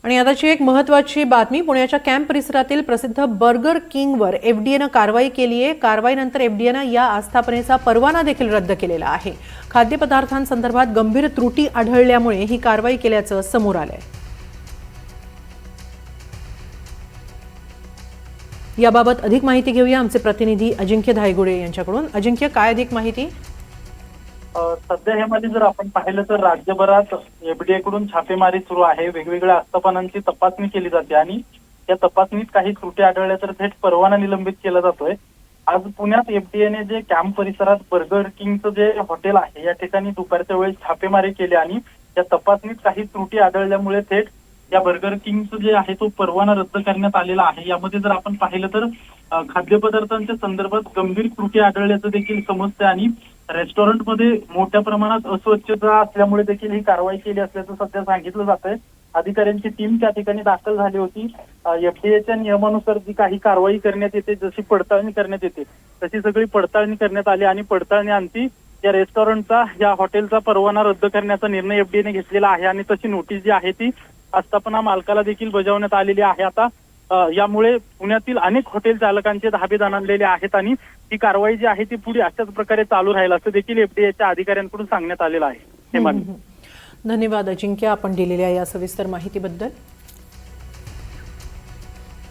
आणि आताची एक महत्त्वाची बातमी, पुण्याच्या कॅम्प परिसरातील प्रसिद्ध बर्गर किंगवर एफडीएनं कारवाई केली आहे। कारवाईनंतर एफडीएनं या आस्थापनेचा परवाना देखील रद्द केलेला आहे। खाद्यपदार्थांसंदर्भात गंभीर त्रुटी आढळल्यामुळे ही कारवाई केल्याचं समोर आलंय। याबाबत अधिक माहिती घेऊया आमचे प्रतिनिधी अजिंक्य धायगुडे यांच्याकडून। अजिंक्य, काय अधिक माहिती? सध्या ह्यामध्ये जर आपण पाहिलं तर राज्यभरात एफडीए कडून छापेमारी सुरू आहे। वेगवेगळ्या आस्थापनांची तपासणी केली जाते आणि त्या तपासणीत काही त्रुटी आढळल्या तर थेट परवाना निलंबित केला जातोय। आज पुण्यात एफडीएने जे कॅम्प परिसरात बर्गर किंगचं जे हॉटेल आहे या ठिकाणी दुपारच्या वेळेस छापेमारी केली आणि त्या तपासणीत काही त्रुटी आढळल्यामुळे थेट या बर्गर किंगचं जे आहे तो परवाना रद्द करण्यात आलेला आहे। यामध्ये जर आपण पाहिलं तर खाद्यपदार्थांच्या संदर्भात गंभीर त्रुटी आढळल्याचं देखील समजते आणि रेस्टॉरंटमध्ये मोठ्या प्रमाणात अस्वच्छता असल्यामुळे देखील ही कारवाई केली असल्याचं सध्या सांगितलं जात आहे। अधिकाऱ्यांची टीम त्या ठिकाणी दाखल झाली होती। एफडीएच्या नियमानुसार जी काही कारवाई करण्यात येते, जशी पडताळणी करण्यात येते तशी सगळी पडताळणी करण्यात आली आणि पडताळणी अंती या रेस्टॉरंटचा, या हॉटेलचा परवाना रद्द करण्याचा निर्णय एफडीएने घेतलेला आहे आणि तशी नोटीस जी आहे ती आस्थापना मालकाला देखील बजावण्यात आलेली आहे। आता यामुळे पुण्यातील अनेक हॉटेल चालकांचे धाबे दणाणलेले आहेत आणि ही कारवाई जी आहे ती पुढे अशाच प्रकारे चालू राहील असं देखील एफडीएच्या अधिकाऱ्यांकडून सांगण्यात आलेलं आहे। धन्यवाद अजिंक्य, आपण दिलेल्या या सविस्तर माहितीबद्दल।